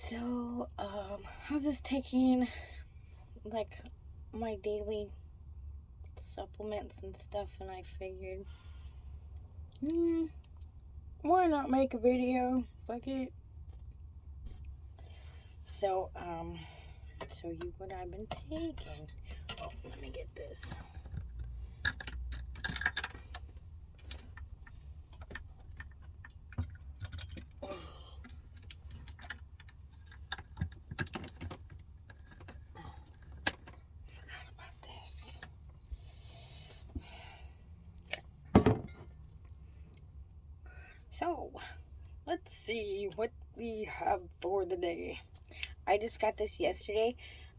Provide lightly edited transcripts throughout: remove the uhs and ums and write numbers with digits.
So, I was just taking like my daily supplements and stuff, and I figured, why not make a video? Fuck it. So, show you what I've been taking. Oh, let me get this. Forgot about this. So, let's see what we have for the day. I just got this yesterday.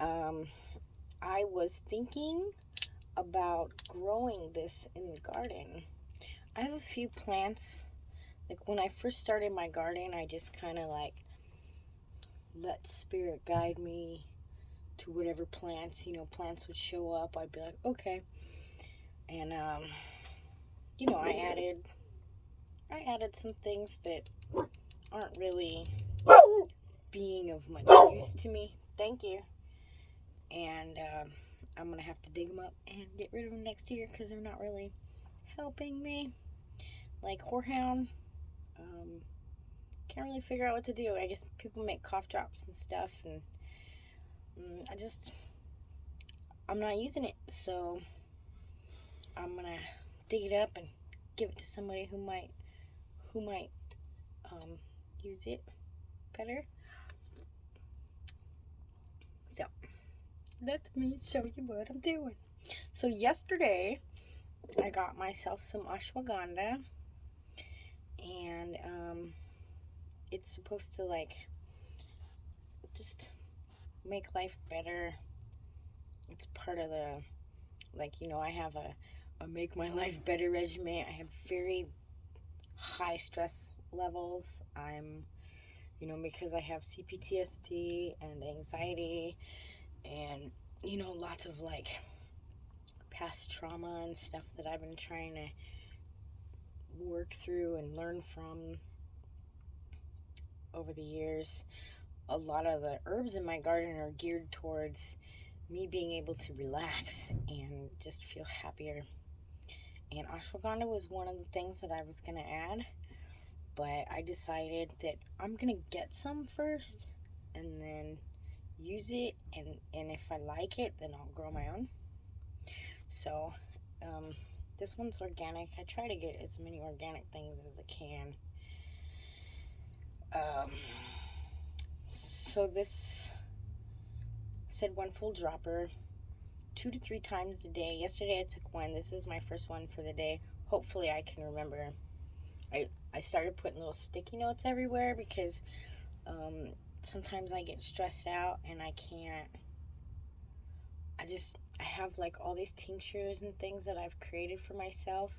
I was thinking about growing this in the garden. I have a few plants. Like when I first started my garden, I just kind of like let spirit guide me to whatever plants, plants would show up. I'd be like, okay. And I added some things that aren't really being of much use to me. Thank you. And I'm going to have to dig them up and get rid of them next year because they're not really helping me. Like horehound, can't really figure out what to do. I guess people make cough drops and stuff, and I'm not using it. So I'm going to dig it up and give it to somebody who might use it better. So let me show you what I'm doing. So yesterday I got myself some ashwagandha, and it's supposed to like just make life better. It's part of the I have a make my life better regimen. I have very high stress levels. I'm because I have CPTSD and anxiety and lots of like past trauma and stuff that I've been trying to work through and learn from over the years. A lot of the herbs in my garden are geared towards me being able to relax and just feel happier. And ashwagandha was one of the things that I was going to add, but I decided that I'm going to get some first and then use it, and if I like it, then I'll grow my own. So, this one's organic. I try to get as many organic things as I can. So this said 1 full dropper, 2 to 3 times a day. Yesterday I took one. This is my first one for the day. Hopefully I can remember. I started putting little sticky notes everywhere because sometimes I get stressed out and I have like all these tinctures and things that I've created for myself,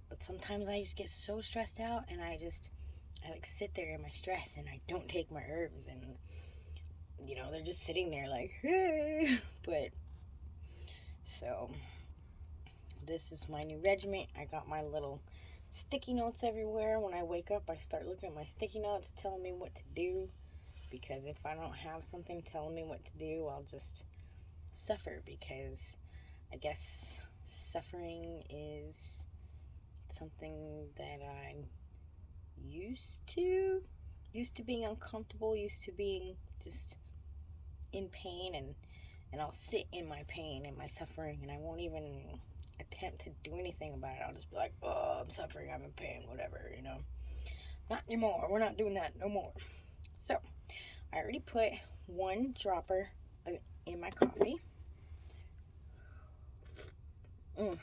but sometimes I just get so stressed out and I like sit there in my stress and I don't take my herbs, and they're just sitting there like, hey. But so this is my new regimen. I got my little sticky notes everywhere. When I wake up, I start looking at my sticky notes telling me what to do, because if I don't have something telling me what to do, I'll just suffer, because I guess suffering is something that I'm used to being uncomfortable, used to being just in pain, and I'll sit in my pain and my suffering, and I won't even attempt to do anything about it. I'll just be like, oh, I'm suffering, I'm in pain, whatever, Not anymore. We're not doing that no more. So I already put 1 dropper in my coffee. I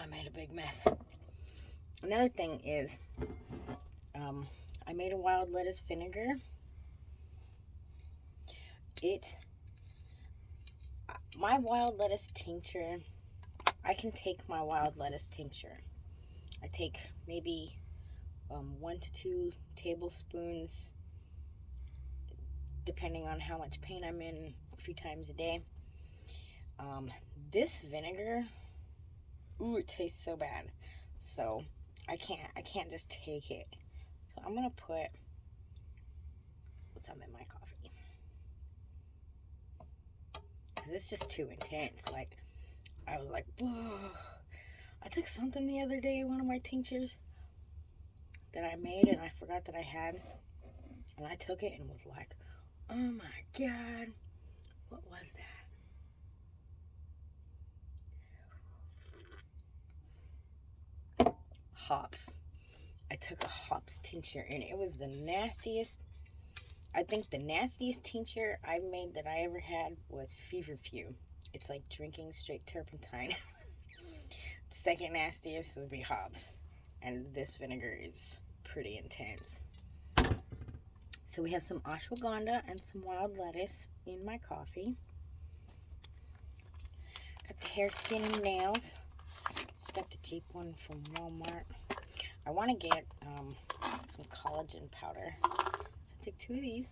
made a big mess. Another thing is, I made a wild lettuce vinegar. My wild lettuce tincture, I can take my wild lettuce tincture. I take maybe 1 to 2 tablespoons, depending on how much pain I'm in, a few times a day. This vinegar, it tastes so bad. So I can't just take it. So I'm gonna put some in my coffee. Because it's just too intense. Like, I was like, whoa. I took something the other day, one of my tinctures that I made, and I forgot that I had. And I took it and was like, oh my God, what was that? Hops. I took a hops tincture, and it was the nastiest. I think the nastiest tincture I made that I ever had was Feverfew. It's like drinking straight turpentine. The second nastiest would be hops. And this vinegar is pretty intense. So we have some ashwagandha and some wild lettuce in my coffee. Got the hair, skin, and nails. Just got the cheap one from Walmart. I want to get some collagen powder. So I took 2 of these.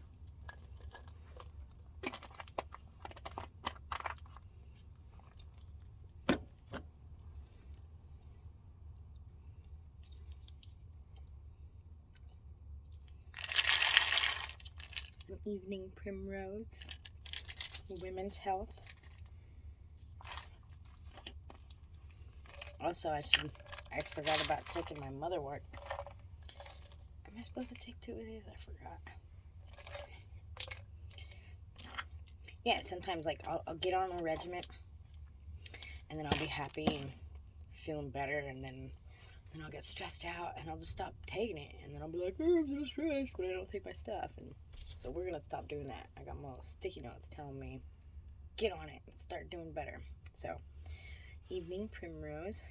Some evening primrose. Women's health. Also, I forgot about taking my motherwort. Am I supposed to take 2 of these? I forgot. Yeah, sometimes like I'll get on a regimen and then I'll be happy and feeling better, and then I'll get stressed out and I'll just stop taking it, and then I'll be like, oh, I'm so stressed, but I don't take my stuff. And so we're gonna stop doing that. I got my little sticky notes telling me get on it and start doing better. So evening primrose.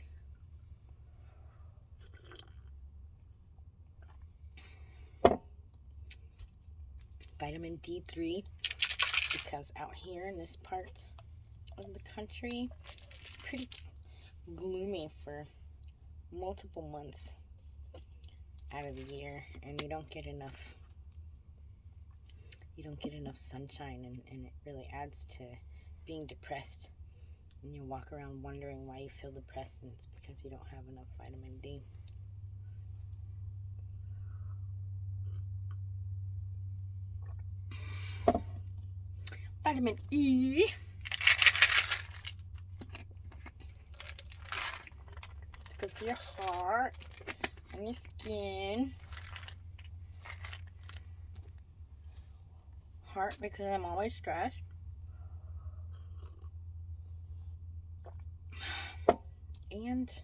Vitamin D3, because out here in this part of the country it's pretty gloomy for multiple months out of the year, and you don't get enough sunshine, and it really adds to being depressed, and you walk around wondering why you feel depressed, and it's because you don't have enough vitamin D. Vitamin E. It's good for your heart and your skin. Heart, because I'm always stressed. And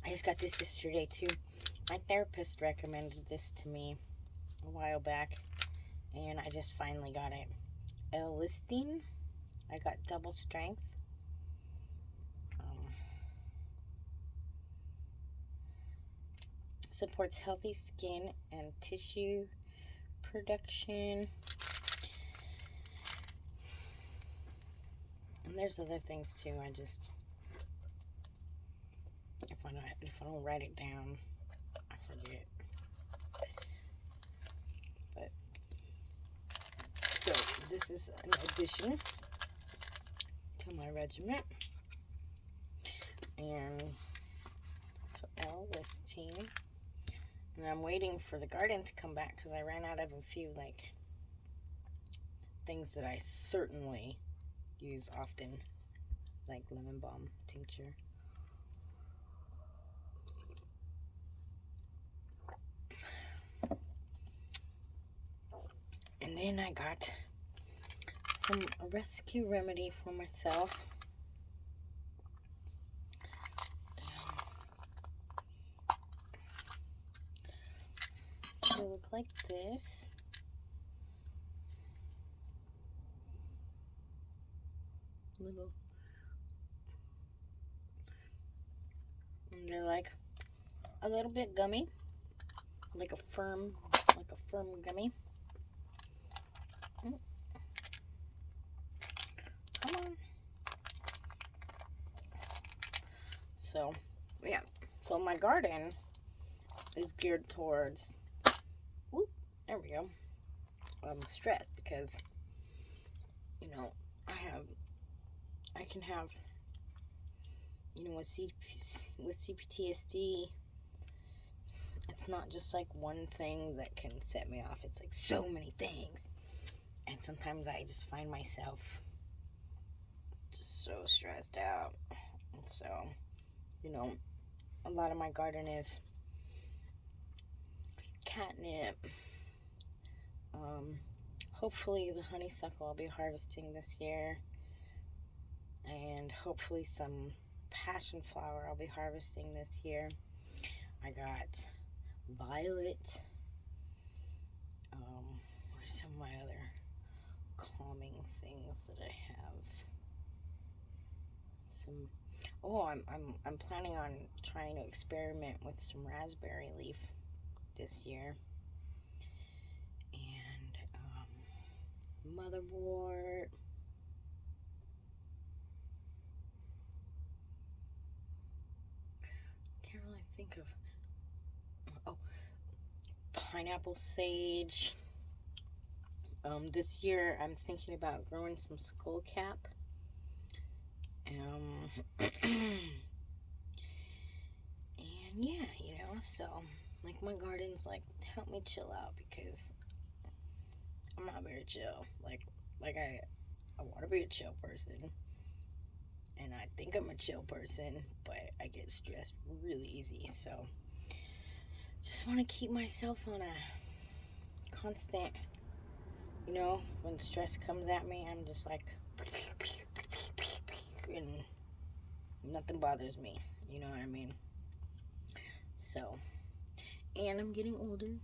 I just got this yesterday too. My therapist recommended this to me a while back, and I just finally got it. L-Listine. I got double strength. Supports healthy skin and tissue production. And there's other things too. If I don't write it down, I forget. But so this is an addition to my regimen. And so L-Listine. And I'm waiting for the garden to come back because I ran out of a few like things that I certainly use often, like lemon balm tincture. And then I got a rescue remedy for myself. It will look like this. Little, and they're like a little bit gummy, like a firm gummy. Come on. So yeah, so my garden is geared towards, whoop, there we go, stress, because you know I can have, you know, with CPTSD, it's not just like one thing that can set me off. It's like so many things. And sometimes I just find myself just so stressed out. And so, you know, a lot of my garden is catnip. Hopefully the honeysuckle I'll be harvesting this year. And hopefully some passion flower I'll be harvesting this year. I got violet. What are some of my other calming things that I have? I'm planning on trying to experiment with some raspberry leaf this year. And motherwort. Can't really think of. Oh, pineapple sage. This year I'm thinking about growing some skullcap. And yeah, so like my garden's like help me chill out because I'm not very chill. Like I want to be a chill person, and I think I'm a chill person, but I get stressed really easy. So just want to keep myself on a constant, when stress comes at me, I'm just like, and nothing bothers me. You know what I mean? So, and I'm getting older.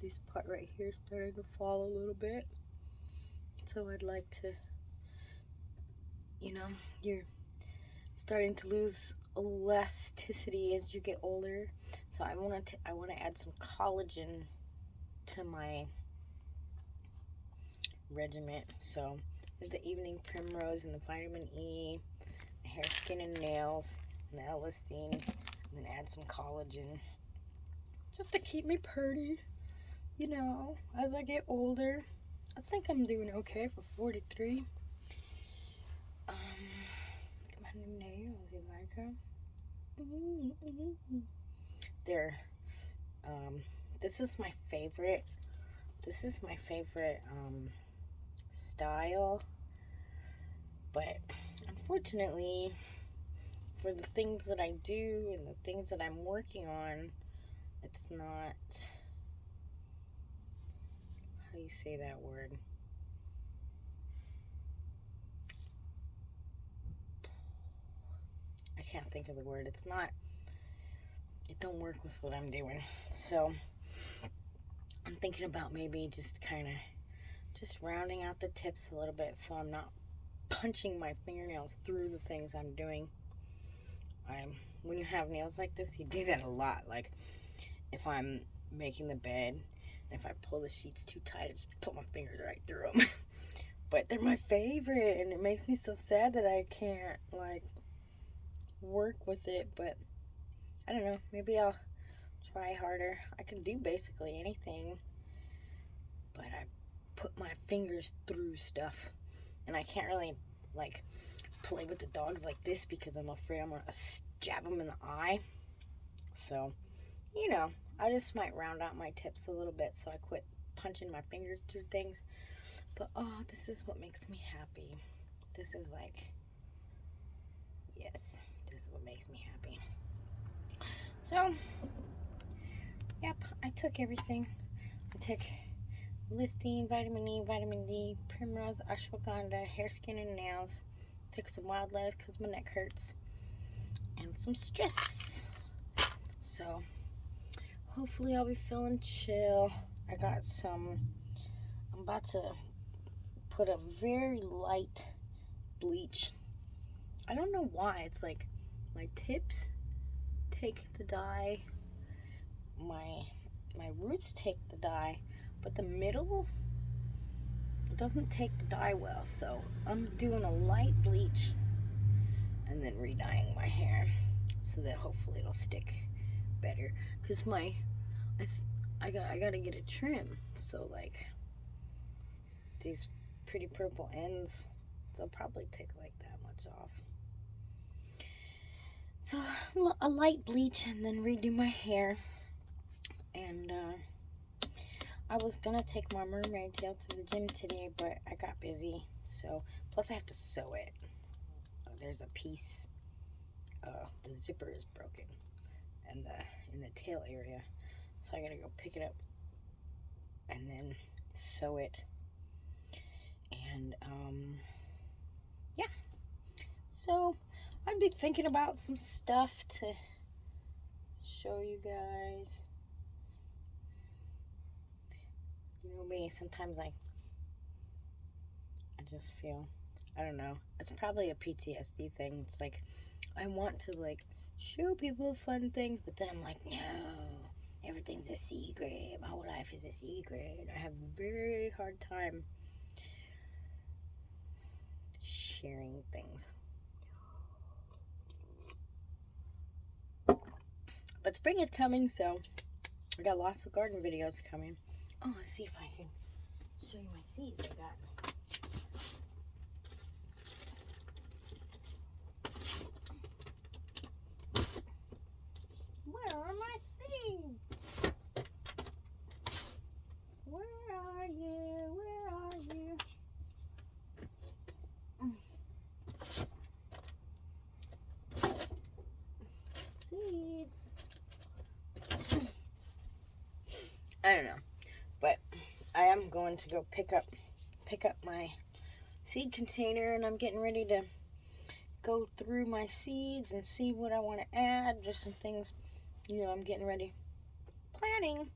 This part right here is starting to fall a little bit. So I'd like to, you're starting to lose elasticity as you get older. So I want to add some collagen to my regimen. So the evening primrose and the vitamin E, the hair, skin, and nails, and the L-listine, and then add some collagen just to keep me pretty, as I get older. I think I'm doing okay for 43. Look at my new nails. You like them? They're, this is my favorite. This is my favorite style. But unfortunately, for the things that I do and the things that I'm working on, it's not, how do you say that word? I can't think of the word. It don't work with what I'm doing. So I'm thinking about maybe just rounding out the tips a little bit so I'm not punching my fingernails through the things I'm doing. When you have nails like this, you do that a lot. Like if I'm making the bed, and if I pull the sheets too tight, I just put my fingers right through them. But they're my favorite, and it makes me so sad that I can't work with it. But I don't know, maybe I'll try harder. I can do basically anything, but I put my fingers through stuff, and I can't really play with the dogs like this because I'm afraid I'm gonna stab them in the eye. So I just might round out my tips a little bit so I quit punching my fingers through things. But this is what makes me happy. This is yes, this is what makes me happy. So yep, I took everything. I took Listine, vitamin E, vitamin D, primrose, ashwagandha, hair, skin, and nails. Took some wild lettuce because my neck hurts. And some stress. So hopefully I'll be feeling chill. I'm about to put a very light bleach. I don't know why. It's like my tips take the dye. My roots take the dye. But the middle doesn't take the dye well. So I'm doing a light bleach and then re-dyeing my hair so that hopefully it'll stick better. Because I gotta get a trim. So these pretty purple ends, they'll probably take that much off. So a light bleach and then redo my hair. And I was gonna take my mermaid tail to the gym today, but I got busy. So, plus I have to sew it. There's a piece, the zipper is broken, and in the tail area. So I gotta go pick it up and then sew it. And yeah. So I'd be thinking about some stuff to show you guys. You know me, sometimes I just feel, I don't know, it's probably a PTSD thing. It's like I want to like show people fun things, but then I'm like, no, everything's a secret. My whole life is a secret. I have a very hard time sharing things. But spring is coming, so I got lots of garden videos coming. Oh, let's see if I can show you my seeds I got. Where are my seeds? Where are you? Where are you? Seeds. I don't know, but I am going to go pick up my seed container, and I'm getting ready to go through my seeds and see what I want to add. Just some things, you know, I'm getting ready. Planning.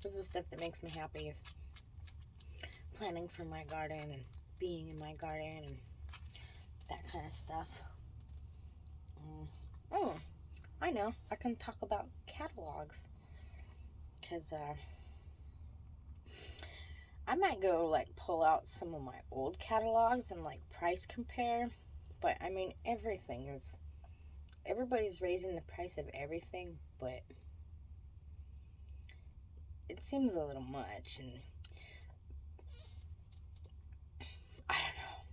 This is stuff that makes me happy, is planning for my garden and being in my garden and that kind of stuff. I know, I can talk about catalogs, because I might go like pull out some of my old catalogs and like price compare. But I mean, everybody's raising the price of everything, but it seems a little much, and I don't know,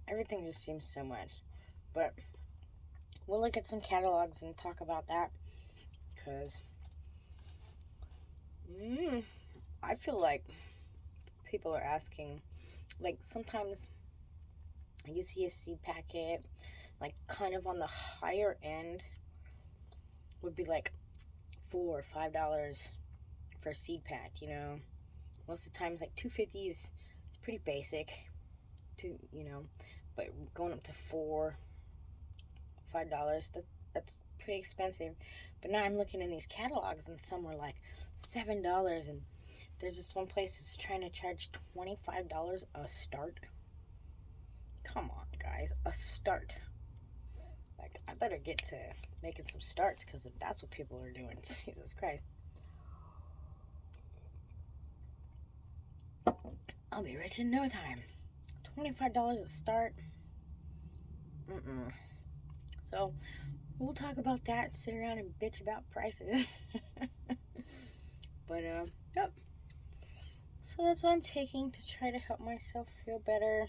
everything just seems so much. But we'll look at some catalogs and talk about that, because I feel like people are asking, like sometimes you see a seed packet, like kind of on the higher end would be like $4 or $5 for a seed pack, you know. Most of the times like $2.50 is, it's pretty basic, you know, but going up to $4, $5, that's pretty expensive. But now I'm looking in these catalogs, and some are like $7, and there's this one place that's trying to charge $25 a start. Come on, guys, a start. Like, I better get to making some starts, because if that's what people are doing, Jesus Christ, I'll be rich in no time. $25 a start. So we'll talk about that, sit around and bitch about prices. But yep. So that's what I'm taking to try to help myself feel better,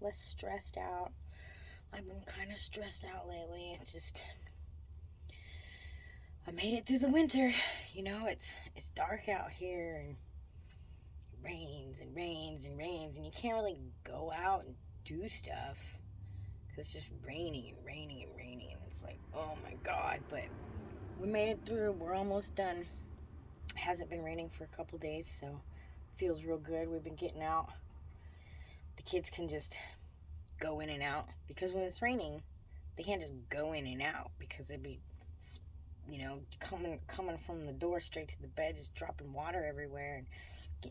less stressed out. I've been kind of stressed out lately. It's just, I made it through the winter. You know, it's dark out here, and it rains and rains and rains, and you can't really go out and do stuff because it's just raining and raining and raining, and it's like, oh my God. But we made it through. We're almost done. It hasn't been raining for a couple days, so it feels real good. We've been getting out. The kids can just go in and out, because when it's raining, they can't just go in and out, because it'd be, you know, coming from the door straight to the bed, just dropping water everywhere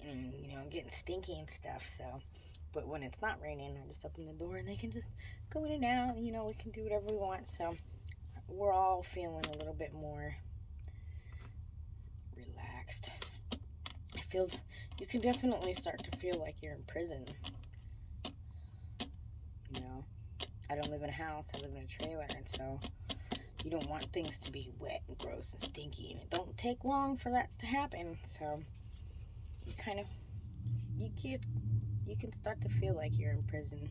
and getting stinky and stuff. So, but when it's not raining, I just open the door and they can just go in and out. You know, we can do whatever we want. So we're all feeling a little bit more relaxed. It feels, you can definitely start to feel like you're in prison. You know, I don't live in a house, I live in a trailer, and so you don't want things to be wet and gross and stinky, and it don't take long for that to happen. So you kind of, you can start to feel like you're in prison.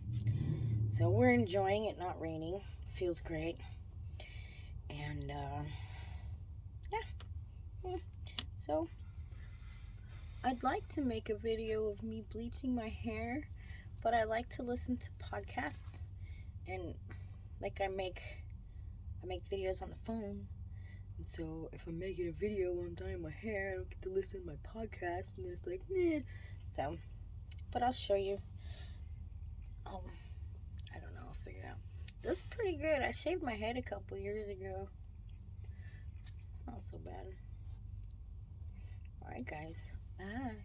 So we're enjoying it not raining. Feels great. And yeah, So I'd like to make a video of me bleaching my hair, but I like to listen to podcasts, and like I make videos on the phone. And so if I'm making a video while I'm dyeing my hair, I don't get to listen to my podcast, and it's like, meh. So, but I'll show you. Oh, I don't know. I'll figure it out. That's pretty good. I shaved my head a couple years ago. It's not so bad. Alright, guys. Bye.